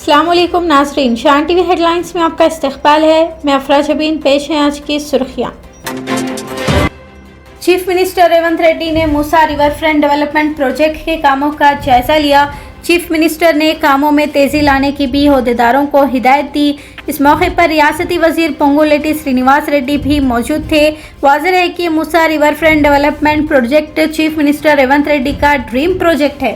अस्सलाम वालेकुम नाज़रीन, शान टीवी हेडलाइंस में आपका इस्तकबाल है। मैं अफरा जबीन, पेश है आज की सुर्खियाँ। चीफ मिनिस्टर रेवंत रेड्डी ने मूसा रिवर फ्रंट डेवलपमेंट प्रोजेक्ट के कामों का जायजा लिया। चीफ मिनिस्टर ने कामों में तेजी लाने की भी अहदेदारों को हिदायत दी। इस मौके पर रियासती वजीर पोंगुलेटी श्रीनिवास रेड्डी भी मौजूद थे। वाज़ेह है कि Moosa river front development project chief minister Revanth Reddy का ड्रीम प्रोजेक्ट है।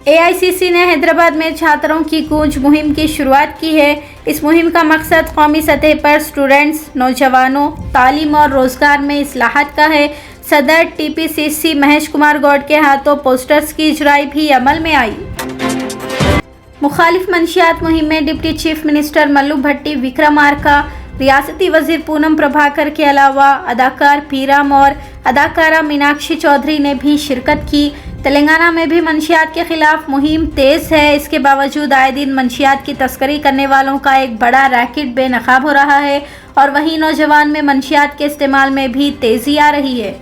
AICC ने हैदराबाद में छात्रों की गूंज मुहिम की शुरुआत की है। इस मुहिम का मकसद कौमी सतह पर स्टूडेंट्स, नौजवानों, तालीम और रोजगार में इस्लाहात का है। सदर TPCC महेश कुमार गौड़ के हाथों पोस्टर्स की इजराई भी अमल में आई। मुखालिफ मंशियात मुहिम में डिप्टी चीफ मिनिस्टर मल्लू भट्टी विक्रमार्का, रियासती वजीर पूनम प्रभाकर के अलावा अदाकार पीराम और अदाकारा मीनाक्षी चौधरी ने भी शिरकत की। तेलंगाना में भी मंशियात के खिलाफ मुहिम तेज है। इसके बावजूद आए दिन मंशियात की तस्करी करने वालों का एक बड़ा रैकेट बेनकाब हो रहा है और वहीं नौजवान में मंशियात के इस्तेमाल में भी तेजी आ रही है।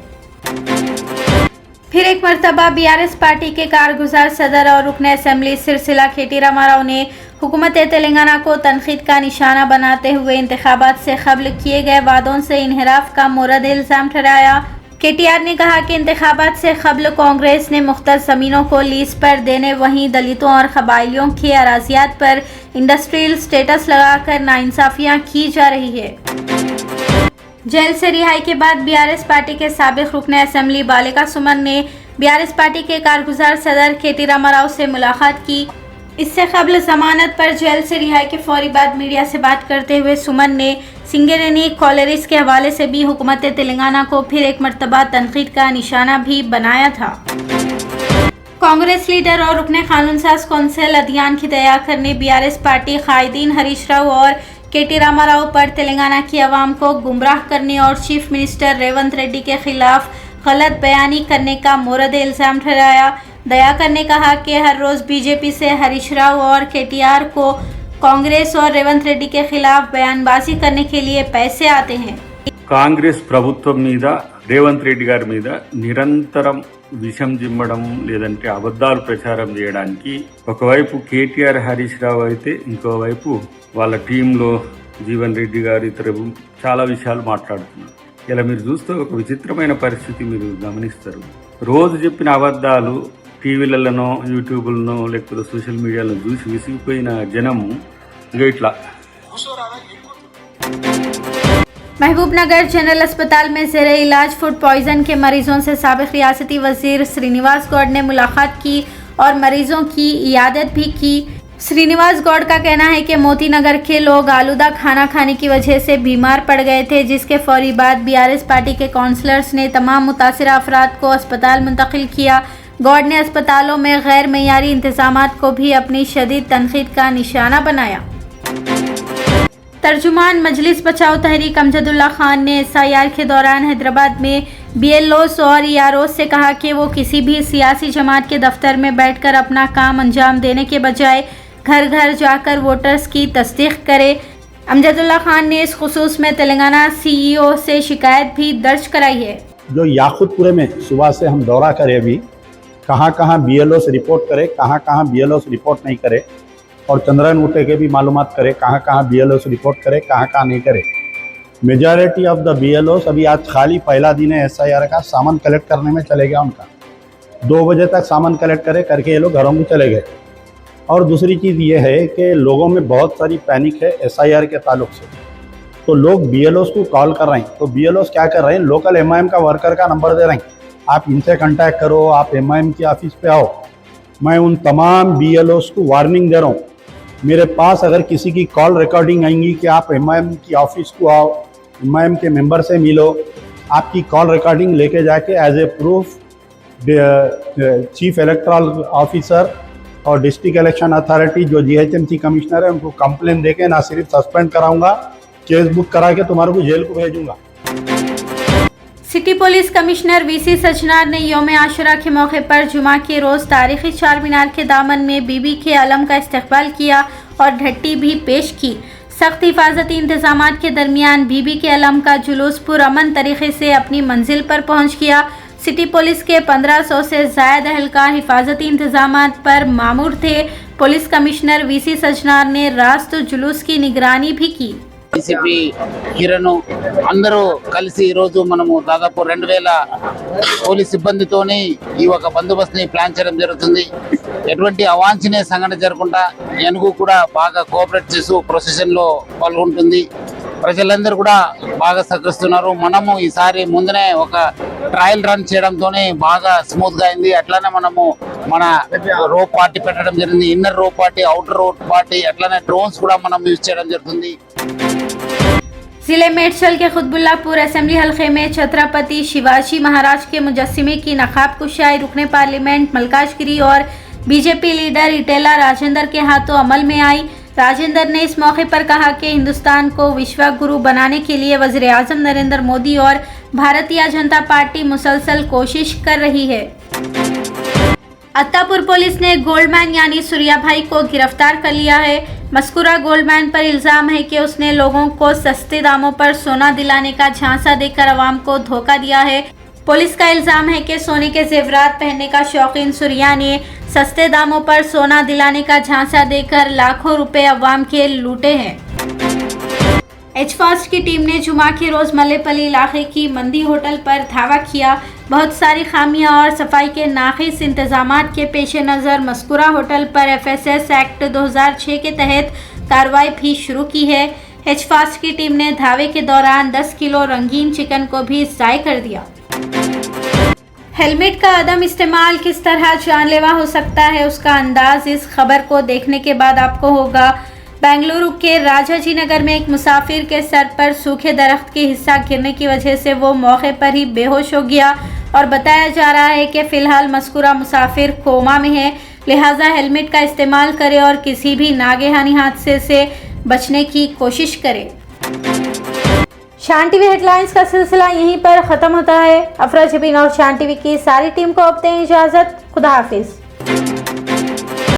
फिर एक मरतबा BRS पार्टी के कारगुजार सदर और रुकन असम्बली सिलसिला KT रामाराव ने हुकूमत तेलंगाना को तनकीद का निशाना बनाते हुए इंतखाबात से कबल किए गए वादों से इनहराफ का मोरद इल्ज़ाम ठहराया। KTR ने कहा कि इंतखाबात से कबल कांग्रेस ने मुख्तलिफ ज़मीनों को लीज पर देने, वहीं दलितों और कबाइलियों के अराजियात पर इंडस्ट्रियल स्टेटस लगाकर नाइंसाफियाँ की जा रही है। जेल से रिहाई के बाद BRS पार्टी के साबिक रुकन असम्बली बालिका सुमन ने BRS पार्टी के कारगुजार सदर KT रामाराव से मुलाकात की। इससे कबल जमानत पर जेल से रिहाई के फौरी बाद मीडिया से बात करते हुए सुमन ने सिंगरेनी कॉलेरिस के हवाले से भी हुकूमत तेलंगाना को फिर एक मरतबा तनकीद का निशाना भी बनाया था। कांग्रेस लीडर और रुकन कानून साज कौंसिल अदियान की दयाकर ने BRS पार्टी कायदीन हरीश राव और KT रामाराव पर तेलंगाना की आवाम को गुमराह करने और चीफ मिनिस्टर रेवंत रेड्डी के खिलाफ गलत बयानी करने का मोरद इल्ज़ाम ठहराया। दयाकर ने कहा कि हर रोज़ BJP से हरीश राव और KTR को कांग्रेस और रेवंत रेड्डी के खिलाफ बयानबाजी करने के लिए पैसे आते हैं। కాంగ్రెస్ ప్రభుత్వం మీద రేవంత్ రెడ్డి గారి మీద నిరంతరం విషం జిమ్మడం లేదంటే అబద్ధాలు ప్రచారం చేయడానికి ఒకవైపు KTR హరీష్ రావు అయితే ఇంకోవైపు వాళ్ళ టీంలో జీవన్ రెడ్డి గారు ఇతర చాలా విషయాలు మాట్లాడుతున్నారు. ఇలా మీరు చూస్తే ఒక విచిత్రమైన పరిస్థితి మీరు గమనిస్తారు. రోజు చెప్పిన అబద్ధాలు టీవీలలోనో యూట్యూబ్లనో లేకపోతే సోషల్ మీడియాలో చూసి విసిగిపోయిన జనము ఇంకా ఇట్లా महबूबनगर जनरल अस्पताल में ज़ेरे इलाज फूड पॉइजन के मरीजों से साबिक रियासती वजीर श्रीनिवास गौड़ ने मुलाकात की और मरीजों की इयादत भी की। श्रीनिवास गौड़ का कहना है कि मोती नगर के लोग आलूदा खाना खाने की वजह से बीमार पड़ गए थे, जिसके फौरी बाद BRS पार्टी के काउंसलर्स ने तमाम मुतासिरा अफराद को अस्पताल मुंतकिल किया। गौड़ ने अस्पतालों में गैर मयारी इंतजामात को भी अपनी शदीद तनकीद का निशाना बनाया। तर्जुमान मजलिस बचाओ तहरीक अमजदुल्ला खान ने SIR के दौरान हैदराबाद में BLOs और EROs से कहा कि वो किसी भी सियासी जमात के दफ्तर में बैठकर अपना काम अंजाम देने के बजाय घर घर जाकर वोटर्स की तस्दीक करे। अमजदुल्ला खान ने इस खुसूस में तेलंगाना CEO से शिकायत भी दर्ज कराई है। जो याकूतपुरे में सुबह से हम दौरा करें, अभी कहाँ कहाँ BLOs रिपोर्ट करे, कहाँ BLOs रिपोर्ट नहीं करे, और चंद्रयान उठे के भी मालूमात करे कहाँ BLOs रिपोर्ट करे, कहाँ नहीं करे। मेजॉरिटी ऑफ द BLOs अभी आज खाली पहला दिन है SIR का, सामान कलेक्ट करने में चले गया उनका। 2 बजे तक सामान कलेक्ट करके ये लोग घरों में चले गए। और दूसरी चीज़ ये है कि लोगों में बहुत सारी पैनिक है SIR के ताल्लुक से, तो लोग BLOs को कॉल कर रहे हैं। तो BLOs क्या कर रहे हैं, लोकल MIM का वर्कर का नंबर दे रहे हैं, आप इनसे कांटेक्ट करो, आप MIM की ऑफिस पे आओ। मैं उन तमाम BLOs को वार्निंग दे रहा हूँ, मेरे पास अगर किसी की कॉल रिकॉर्डिंग आएंगी कि आप MIM की ऑफिस को आओ, MIM के मेंबर से मिलो, आपकी कॉल रिकॉर्डिंग लेके जाके as a proof chief electoral officer और डिस्ट्रिक्ट इलेक्शन अथॉरिटी जो GHMC कमिश्नर है उनको कंप्लेन देके ना सिर्फ सस्पेंड कराऊंगा, केस बुक करा के तुम्हारे को जेल को भेजूंगा। सिटी पुलिस कमिश्नर VC सचनार ने यौम आशुरा के मौके पर जुमा के रोज़ तारीखी चार मीनार के दामन में बीबी के अलम का इस्तकबाल किया और ढट्टी भी पेश की। सख्त हिफाजती इंतजामात के दरमियान बीबी के अलम का जुलूस पुरअमन तरीके से अपनी मंजिल पर पहुंच गया। सिटी पुलिस के 1500 से ज़ायद एहलकार हिफाजती इंतजामात पर मामूर थे। पुलिस कमिश्नर वीसी सजनार ने रास्त जुलूस की निगरानी भी की। డీసీపీ కిరణ్ అందరూ కలిసి ఈరోజు మనము దాదాపు 2000 పోలీస్ సిబ్బందితోని ఈ ఒక బందోబస్తుని ప్లాన్ చేయడం జరుగుతుంది. ఎటువంటి అవాంఛనీయ సంఘటన జరగకుండా ఏనుగు కూడా బాగా కోఆపరేట్ చేస్తూ ప్రొసెషన్ లో పాల్గొంటుంది. ప్రజలందరూ కూడా బాగా సహకరిస్తున్నారు. మనము ఈసారి ముందునే ఒక ట్రయల్ రన్ చేయడంతోనే బాగా స్మూత్ గా అయింది. అట్లానే మనము మన రోప్ పార్టీ పెట్టడం జరిగింది. Inner rope party, outer rope party, అట్లానే డ్రోన్స్ కూడా మనం యూజ్ చేయడం జరుగుతుంది. जिले मेडशल के खुतबुल्लापुर असेंबली हल्के में छत्रपति शिवाजी महाराज के मुजस्सिमे की नकाब कुशाई रुकने पार्लियामेंट मलकाजगिरी और बीजेपी लीडर इटेला राजेंद्र के हाथों अमल में आई। राजेंद्र ने इस मौके पर कहा कि हिंदुस्तान को विश्व गुरु बनाने के लिए वज़ीर आज़म नरेंद्र मोदी और भारतीय जनता पार्टी मुसलसल कोशिश कर रही है। अत्तापुर पुलिस ने गोल्डमैन यानी सूर्या भाई को गिरफ्तार कर लिया है। मस्कुरा गोल्डमैन पर इल्जाम है कि उसने लोगों को सस्ते दामों पर सोना दिलाने का झांसा देकर आवाम को धोखा दिया है। पुलिस का इल्जाम है कि सोने के जेवरात पहनने का शौकीन सूर्या ने सस्ते दामों पर सोना दिलाने का झांसा देकर लाखों रुपए आवाम के लूटे हैं। एच फास्ट की टीम ने जुमा के रोज मल्लेपल्ली इलाके की मंदी होटल पर धावा किया। बहुत सारी खामियां और सफाई के नाक़िस इंतजामात के पेश नज़र मस्कुरा होटल पर FSS एक्ट 2006 के तहत कार्रवाई भी शुरू की है। एच फास्ट की टीम ने धावे के दौरान 10 किलो रंगीन चिकन को भी ज़ाय कर दिया। हेलमेट का अदम इस्तेमाल किस तरह जानलेवा हो सकता है, उसका अंदाज इस खबर को देखने के बाद आपको होगा। बेंगलुरु के राजाजी नगर में एक मुसाफिर के सर पर सूखे दरख्त के हिस्सा गिरने की वजह से वो मौके पर ही बेहोश हो गया और बताया जा रहा है कि फिलहाल मस्कुरा मुसाफिर कोमा में है। लिहाजा हेलमेट का इस्तेमाल करें और किसी भी नागेहानी हादसे से बचने की कोशिश करें। शान टीवी हेडलाइंस का सिलसिला यहीं पर ख़त्म होता है। अफरा जबीन और शान टीवी की सारी टीम को अब दें इजाज़त। खुदा हाफिज़।